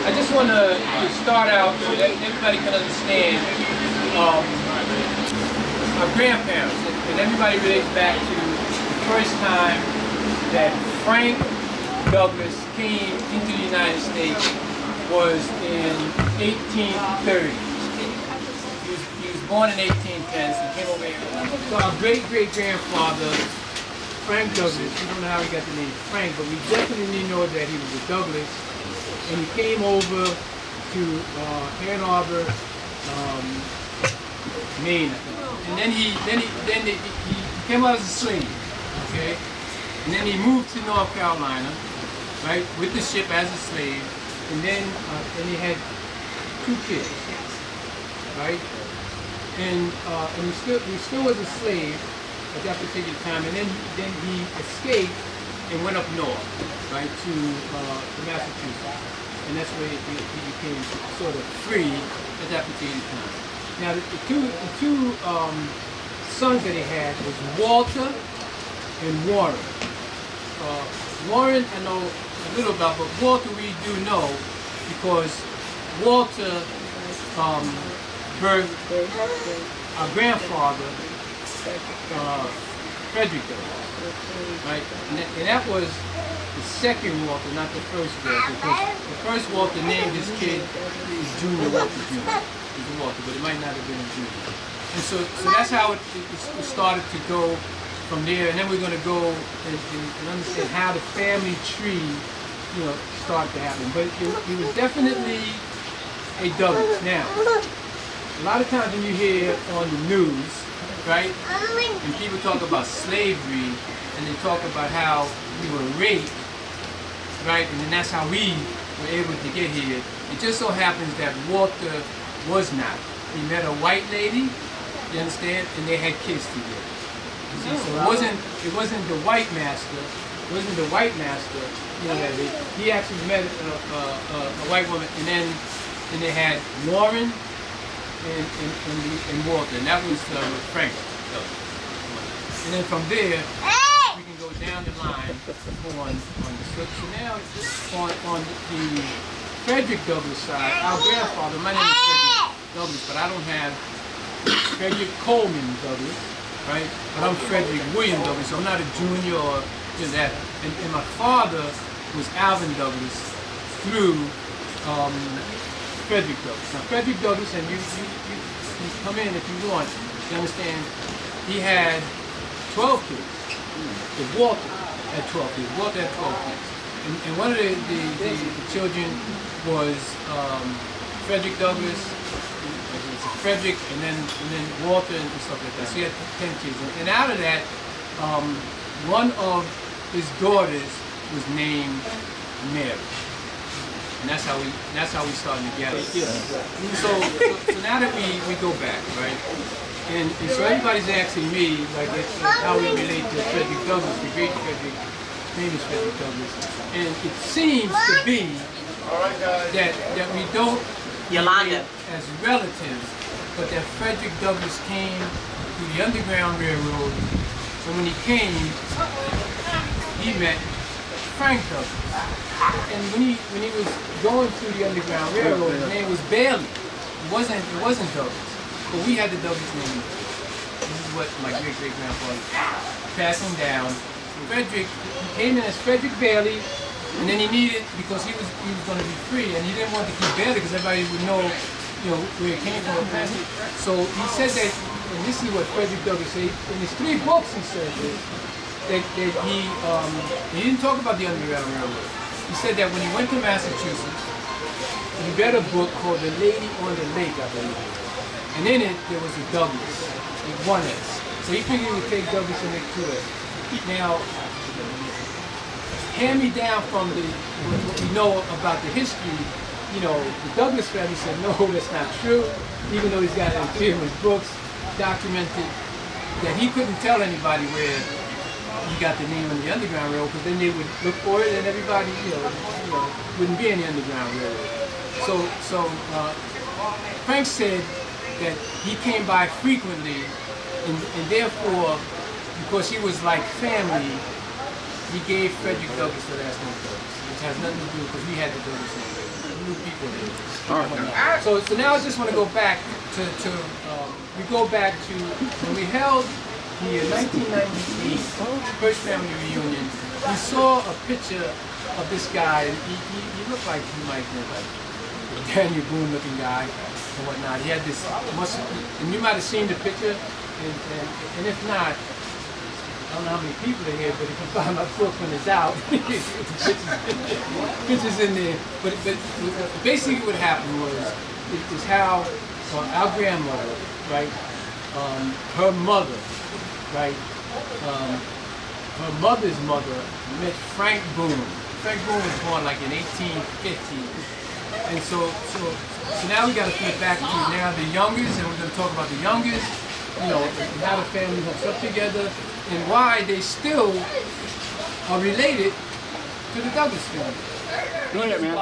I just want to start out so that everybody can understand our grandparents, and everybody relates back to the first time that Frank Douglass came into the United States was in 1830. He was born in 1810, so he came over here. So our great-great-grandfather, Frank Douglass, we don't know how he got the name Frank, but we definitely know that he was a Douglass, and he came over to Ann Arbor, Maine, and then he came out as a slave, okay, and then he moved to North Carolina, right, with the ship as a slave, and then he had 2 kids, right, and he still was a slave at that particular time, and then he escaped and went up north, right, to Massachusetts, and that's where he became sort of free at that particular time. Now, the two sons that he had was Walter and Warren. Warren I know a little about, but Walter we do know because Walter birthed our grandfather, Frederick Douglass, right? And that was the second Walter, not the first Walter, because the first Walter named his kid Junior Walter Jr. It was Walter, but it might not have been a Junior. And so that's how it started to go from there, and then we're going to go and understand how the family tree, started to happen. But it was definitely a Douglass. Now, a lot of times when you hear on the news, right, and people talk about slavery, and they talk about how we were raped, right, and then that's how we were able to get here. It just so happens that Walter was not. He met a white lady, you understand, and they had kids together. You see, so it wasn't the white master. It wasn't the white master. That he actually met a white woman, and then they had Warren and Walter, and that was Frank. And then from there, we can go down the line on the slip. So now on the Frederick Douglass side, our grandfather, my name is Frederick Douglass, but I don't have Frederick Coleman Douglass, right? But I'm Frederick William Douglass, so I'm not a junior or that. And my father was Alvin Douglass through Frederick Douglass. Now Frederick Douglass, and you come in if you want, you understand, he had 12 kids. So Walter had 12 kids. Walter had 12 kids. And one of the children was Frederick Douglass, Frederick, and then Walter and stuff like that. So he had 10 kids. And out of that, one of his daughters was named Mary. And that's how we started together. So now that we go back, right? And so everybody's asking me how we relate to Frederick Douglass, the great Frederick, famous Frederick Douglass. And it seems to be that we don't relate as relatives, but that Frederick Douglass came through the Underground Railroad, and when he came, he met Frank Douglass. And when he was going through the Underground Railroad, his name was Bailey. It wasn't Douglass. But we had the Douglass name. This is what my great-great-grandfather passing down. Frederick, he came in as Frederick Bailey, and then he needed, because he was going to be free, and he didn't want to keep Bailey because everybody would know, where it came from. So he said that, and this is what Frederick Douglass said, in his 3 books he said this, that he didn't talk about the Underground Railroad. He said that when he went to Massachusetts, he read a book called The Lady on the Lake, I believe. And in it, there was a Douglass, with 1 S. So he figured he would take Douglass and make 2 S. Now, hand me down from what we know about the history, the Douglass family said, no, that's not true, even though he's got it in 3 of his books, documented that he couldn't tell anybody where he got the name of the Underground Railroad, because then they would look for it and everybody, wouldn't be in the Underground Railroad. So Frank said that he came by frequently, and therefore, because he was like family, he gave Frederick Douglass the last name Douglass, which has nothing to do because we had the Douglass name. new people here. All right. So now I just want to go back to we go back to when we held the 1998 first family reunion. We saw a picture of this guy. He looked like he might be like a Daniel Boone looking guy and whatnot. He had this muscle, and you might have seen the picture. And if not, I don't know how many people are here, but if you find my book when it's out, pictures in there. But basically what happened is how our grandmother, right, her mother, right, her mother's mother met Frank Boone. Frank Boone was born like in 1850. And so now we got to flip back to now the youngest, and we're going to talk about the youngest, you know, and how the family hooks up together, and why they still are related to the Douglass family. Go ahead, man.